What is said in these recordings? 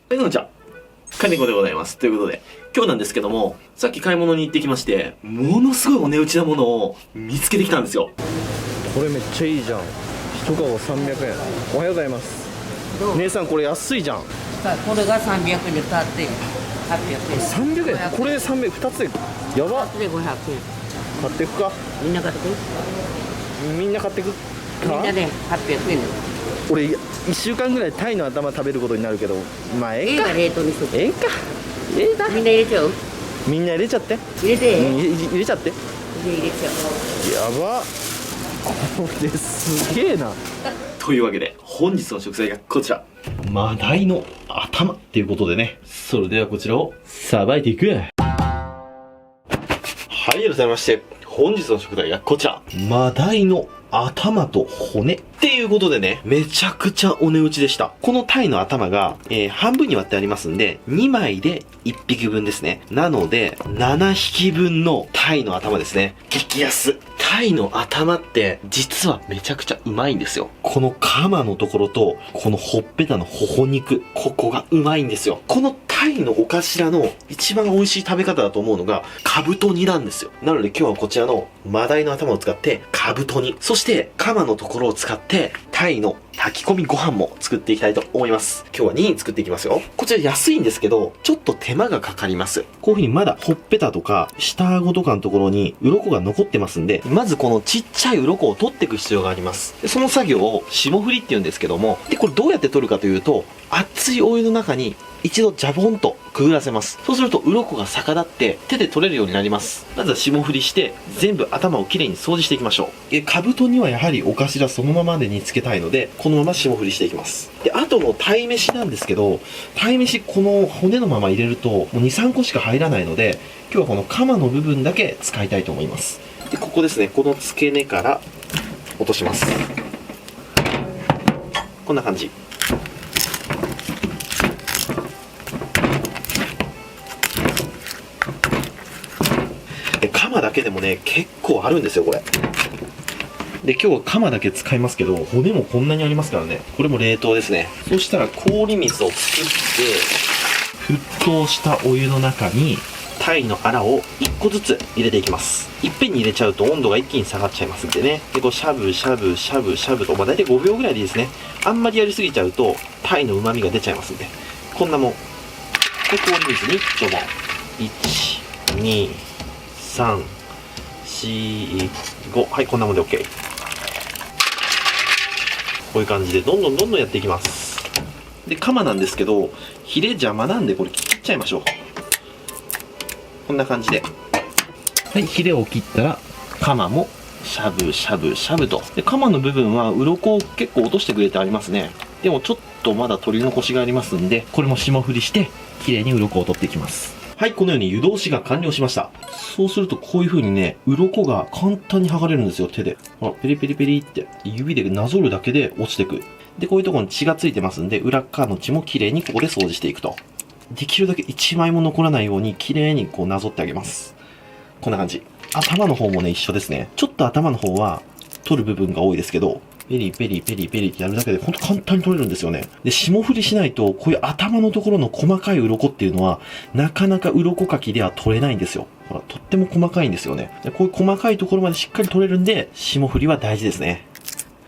はい、どうも金子でございます。ということで、今日なんですけども、さっき買い物に行ってきまして、ものすごいお値打ちなものを見つけてきたんですよ。これめっちゃいいじゃん。1カゴ300円。おはようございます。姉さんこれ安いじゃん。これが300円で買って800円。300円。これ300円2つでやば。で500円。買っていくか。みんな買ってくる？みんな買っていくか。みんなで800円で。俺1週間ぐらいタイの頭食べることになるけど、まあええか。冷凍にしとく。ええか。ええだ。みんな入れちゃう？みんな入れちゃって。入れて。入れちゃって。入れちゃやば。これすげえな。というわけで、本日の食材がこちら。マダイの頭っていうことでね。それではこちらをさばいていく。はい、改めまして、本日の食材がこちら。マダイの頭と骨っていうことでね、めちゃくちゃお値打ちでした。このタイの頭が、半分に割ってありますんで、2枚で1匹分ですね。なので、7匹分のタイの頭ですね。激安。タイの頭って、実はめちゃくちゃうまいんですよ。このカマのところと、このほっぺたの頬肉、ここがうまいんですよ。このタイのお頭の一番美味しい食べ方だと思うのが、カブト煮なんですよ。なので今日はこちらのマダイの頭を使って、カブト煮、そしてカマのところを使って、タイの炊き込みご飯も作っていきたいと思います。今日は2品作っていきますよ。こちら安いんですけど、ちょっと手間がかかります。こういう風にまだほっぺたとか下顎とかのところに鱗が残ってますんで、まずこのちっちゃい鱗を取っていく必要があります。でその作業を霜降りって言うんですけども、でこれどうやって取るかというと、熱いお湯の中に一度ジャボンとくぐらせます。そうすると鱗が逆立って手で取れるようになります。まずは霜降りして全部頭をきれいに掃除していきましょう。カブトにはやはりお頭そのままで煮つけたいので、このまま霜降りしていきます。で、あとの鯛めしなんですけど、鯛めしこの骨のまま入れるともう 2,3 個しか入らないので、今日はこのカマの部分だけ使いたいと思います。で、ここですね、この付け根から落とします。こんな感じ。カマだけでもね、結構あるんですよ、これ。で、今日はカマだけ使いますけど、骨もこんなにありますからね。これも冷凍ですね。そしたら氷水を作って、沸騰したお湯の中に、タイのアラを1個ずつ入れていきます。いっぺんに入れちゃうと温度が一気に下がっちゃいますんでね。で、こうしゃぶしゃぶしゃぶしゃぶと、大体5秒ぐらいでいいですね。あんまりやりすぎちゃうと、タイの旨味が出ちゃいますんで。こんなもん。で、氷水にドボン。1、2、3、4、5。はい、こんなもんで OK。こういう感じでどんどんやっていきます。で、カマなんですけど、ヒレ邪魔なんでこれ切っちゃいましょう。こんな感じで。はい、ヒレを切ったら、カマもしゃぶしゃぶしゃぶと。で、カマの部分は鱗を結構落としてくれてありますね。でもちょっとまだ取り残しがありますんで、これも霜降りして、綺麗に鱗を取っていきます。はい、このように湯通しが完了しました。そうするとこういう風にね、鱗が簡単に剥がれるんですよ、手で。ほら、ペリペリペリって指でなぞるだけで落ちてく。で、こういうところに血がついてますんで、裏側の血も綺麗にここで掃除していくと。できるだけ1枚も残らないように綺麗にこうなぞってあげます。こんな感じ。頭の方もね、一緒ですね。ちょっと頭の方は取る部分が多いですけど、ペリペリペリペリってやるだけでほんと簡単に取れるんですよね。で、霜降りしないと、こういう頭のところの細かい鱗っていうのは、なかなか鱗かきでは取れないんですよ。ほら、とっても細かいんですよね。で、こういう細かいところまでしっかり取れるんで、霜降りは大事ですね。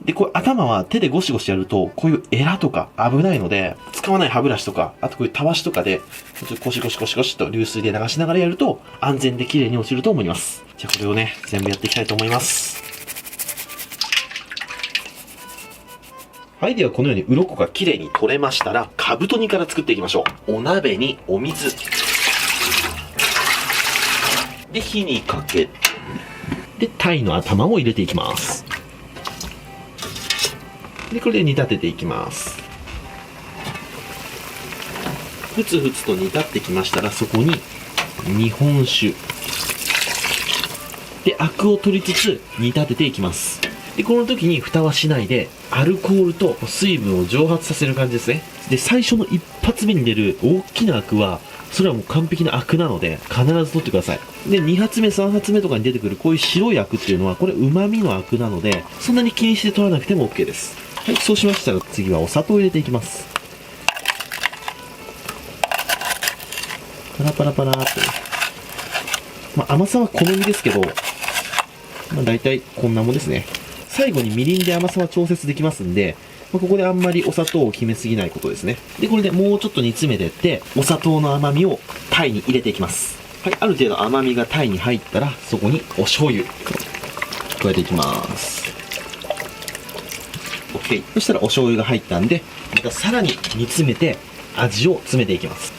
で、こう頭は手でゴシゴシやると、こういうエラとか危ないので、使わない歯ブラシとか、あとこういうたわしとかで、ゴシゴシゴシゴシと流水で流しながらやると、安全で綺麗に落ちると思います。じゃあこれをね、全部やっていきたいと思います。はい、ではこのように鱗が綺麗に取れましたら、カブト煮から作っていきましょう。お鍋にお水。で、火にかけて、で、タイの頭を入れていきます。で、これで煮立てていきます。ふつふつと煮立ってきましたら、そこに日本酒。で、アクを取りつつ煮立てていきます。で、この時に蓋はしないで、アルコールと水分を蒸発させる感じですね。で、最初の一発目に出る大きなアクは、それはもう完璧なアクなので、必ず取ってください。で、2発目、3発目とかに出てくるこういう白いアクっていうのは、これ旨味のアクなので、そんなに気にして取らなくても OK です。はい、そうしましたら次はお砂糖を入れていきます。パラパラパラーっとね。甘さは好みですけど、大体こんなもんですね。最後にみりんで甘さは調節できますんで、ここであんまりお砂糖を決めすぎないことですね。で、これでもうちょっと煮詰めてって、お砂糖の甘みをタイに入れていきます。はい、ある程度甘みがタイに入ったら、そこにお醤油、加えていきます。OK。そしたらお醤油が入ったんで、またさらに煮詰めて、味を詰めていきます。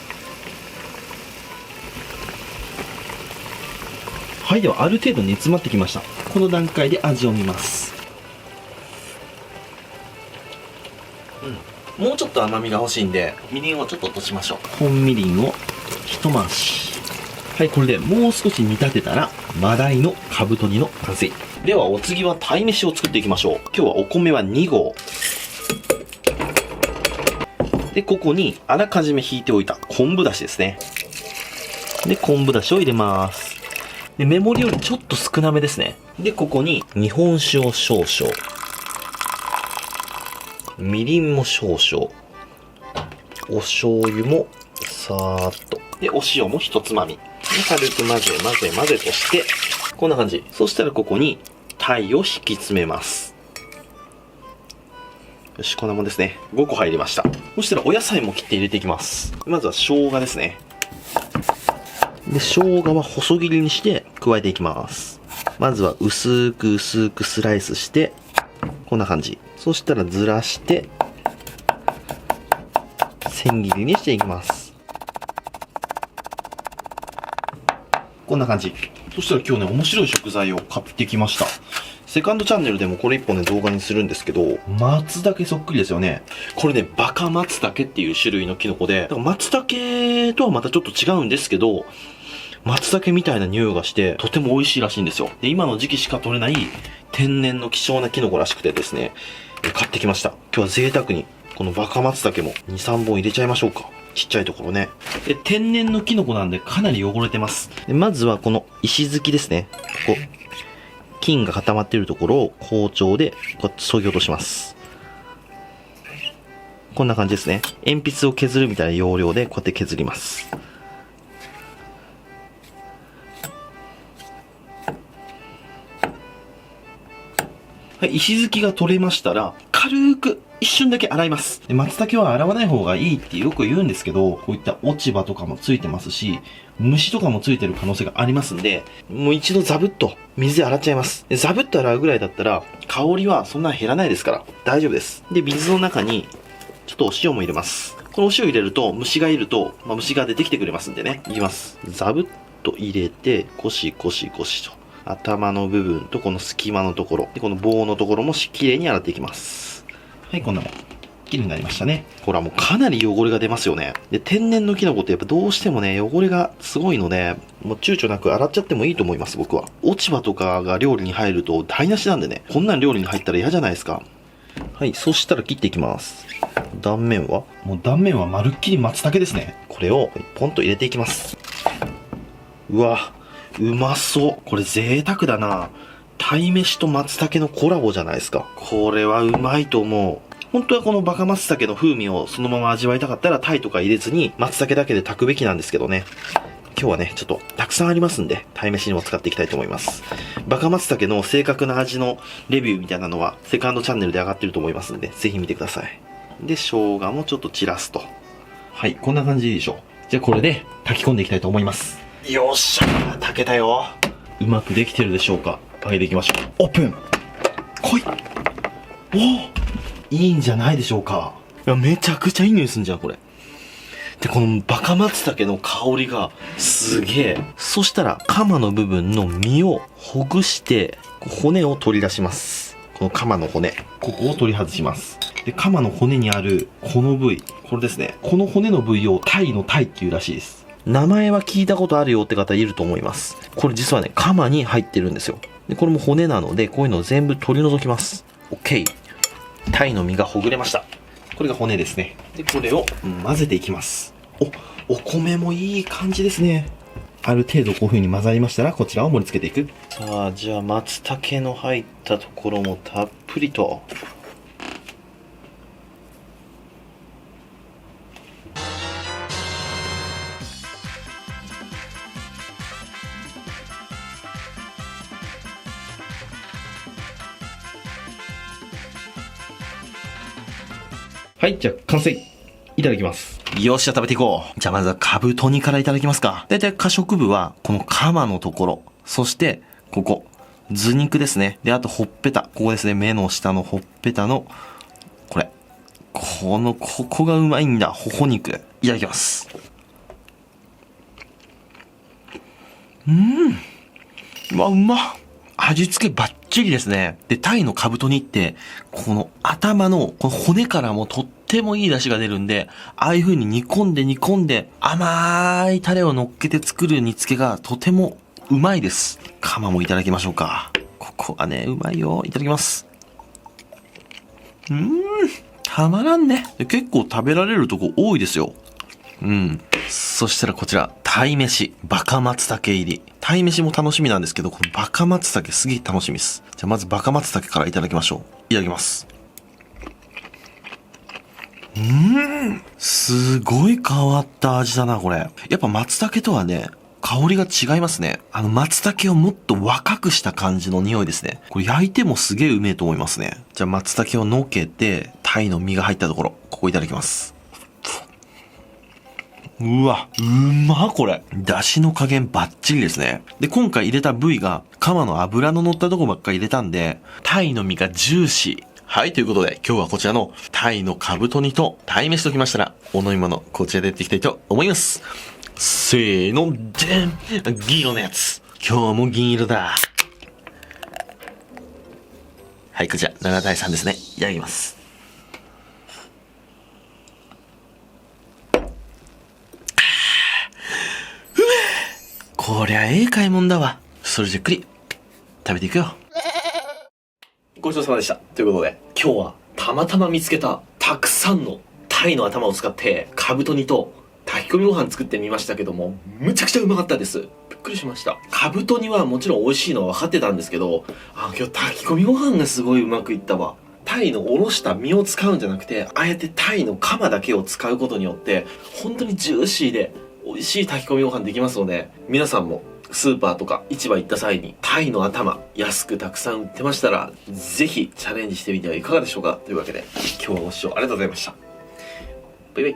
はい、ではある程度煮詰まってきました。この段階で味を見ます。もうちょっと甘みが欲しいんで、みりんをちょっと落としましょう。本みりんを一回し。はい、これでもう少し煮立てたら、マダイのかぶと煮の完成。ではお次は鯛めしを作っていきましょう。今日はお米は2合。で、ここにあらかじめひいておいた昆布だしですね。で、昆布だしを入れます。で、目盛りよりちょっと少なめですね。で、ここに日本酒を少々。みりんも少々。お醤油もさーっと。で、お塩も一つまみ。で、軽く混ぜ混ぜ混ぜとして、こんな感じ。そしたらここに鯛を引き詰めます。よし、こんなもんですね。5個入りました。そしたらお野菜も切って入れていきます。まずは生姜ですね。で、生姜は細切りにして加えていきます。まずは薄く薄くスライスして、こんな感じ。そしたらずらして、千切りにしていきます。こんな感じ。そしたら今日ね、面白い食材を買ってきました。セカンドチャンネルでもこれ一本ね、動画にするんですけど、松茸そっくりですよね。これね、バカ松茸っていう種類のキノコで、だから松茸とはまたちょっと違うんですけど、松茸みたいな匂いがして、とても美味しいらしいんですよ。で、今の時期しか取れない天然の希少なキノコらしくてですね、買ってきました。今日は贅沢に、このバカ松茸も2、3本入れちゃいましょうか。ちっちゃいところね。で、天然のキノコなんでかなり汚れてます。で、まずはこの石突きですね。ここ、菌が固まっているところを包丁でこうやって削ぎ落とします。こんな感じですね。鉛筆を削るみたいな要領でこうやって削ります。はい、石突きが取れましたら、軽く一瞬だけ洗います。で、松茸は洗わない方がいいってよく言うんですけど、こういった落ち葉とかもついてますし、虫とかもついてる可能性がありますんで、もう一度ザブッと水で洗っちゃいます。で、ザブッと洗うぐらいだったら、香りはそんな減らないですから、大丈夫です。で、水の中に、ちょっとお塩も入れます。このお塩入れると、虫がいると、虫が出てきてくれますんでね。いきます。ザブッと入れて、ゴシゴシゴシと。頭の部分とこの隙間のところ、でこの棒のところもきれいに洗っていきます。はい、こんなもん。きれいになりましたね。ほら、もうかなり汚れが出ますよね。で、天然のキノコってやっぱどうしてもね、汚れがすごいので、もう躊躇なく洗っちゃってもいいと思います、僕は。落ち葉とかが料理に入ると台無しなんでね、こんなん料理に入ったら嫌じゃないですか。はい、そしたら切っていきます。断面はまるっきり松茸ですね。これをポンと入れていきます。うわ、うまそう。これ贅沢だな。鯛めしと松茸のコラボじゃないですか。これはうまいと思う。本当はこのバカ松茸の風味をそのまま味わいたかったら鯛とか入れずに松茸だけで炊くべきなんですけどね。今日はね、ちょっとたくさんありますんで、鯛めしにも使っていきたいと思います。バカ松茸の正確な味のレビューみたいなのはセカンドチャンネルで上がってると思いますんで、ぜひ見てください。で、生姜もちょっと散らすと。はい、こんな感じでいいでしょう。じゃあこれで炊き込んでいきたいと思います。よっしゃー、炊けたよ。うまくできてるでしょうか。開けていきましょう。オープン。来い。おー、いいんじゃないでしょうか。いや、めちゃくちゃいい匂いすんじゃん、これ。で、このバカ松茸の香りがすげえ。そしたら、カマの部分の身をほぐして、骨を取り出します。このカマの骨。ここを取り外します。で、カマの骨にある、この部位。これですね。この骨の部位を鯛の鯛っていうらしいです。名前は聞いたことあるよって方いると思います。これ実はね、カマに入ってるんですよ。で、これも骨なので、こういうのを全部取り除きます。OK。鯛の身がほぐれました。これが骨ですね。で、これを混ぜていきます。お米もいい感じですね。ある程度こういう風に混ざりましたら、こちらを盛り付けていく。さあ、じゃあ松茸の入ったところもたっぷりと。はい、じゃあ完成。いただきます。よっしゃ、食べていこう。じゃあまずはカブト煮からいただきますか。だいたい可食部は、このカマのところ。そして、ここ。頭肉ですね。で、あとほっぺた。ここですね。目の下のほっぺたの、これ。ここがうまいんだ。ほほ肉。いただきます。うまっ。味付けバッチリですね。で、タイのカブト煮って、この頭の、この骨からもとってもいい出汁が出るんで、ああいう風に煮込んで、甘いタレを乗っけて作る煮付けがとてもうまいです。カマもいただきましょうか。ここはね、うまいよ。いただきます。たまらんね。結構食べられるとこ多いですよ。そしたらこちら、鯛めし、バカ松茸入り。鯛めしも楽しみなんですけど、このバカ松茸すげえ楽しみです。じゃあまずバカ松茸からいただきましょう。いただきます。すごい変わった味だな、これ。やっぱ松茸とはね、香りが違いますね。松茸をもっと若くした感じの匂いですね。これ焼いてもすげえうめえと思いますね。じゃあ松茸をのけて、鯛の身が入ったところ、ここいただきます。うわ、うまっこれ。出汁の加減バッチリですね。で、今回入れた部位が、カマの脂の乗ったとこばっかり入れたんで、タイの身がジューシー。はい、ということで、今日はこちらのタイのカブト煮とタイ飯ときましたら、お飲み物、こちらでやっていきたいと思います。せーの、でん！銀色のやつ。今日も銀色だ。はい、こちら、7対3ですね。いただきます。こりゃええ買い物だわ。それじゃっくり食べていくよ。ごちそうさまでした。ということで、今日はたまたま見つけたたくさんのタイの頭を使ってカブト煮と炊き込みご飯作ってみましたけども、むちゃくちゃうまかったです。びっくりしました。カブト煮はもちろん美味しいのは分かってたんですけど、今日炊き込みご飯がすごいうまくいったわ。タイのおろした身を使うんじゃなくて、あえてタイのカマだけを使うことによって本当にジューシーで美味しい炊き込みご飯できますので、皆さんもスーパーとか市場行った際にタイの頭安くたくさん売ってましたら、ぜひチャレンジしてみてはいかがでしょうか。というわけで今日はご視聴ありがとうございました。バイバイ。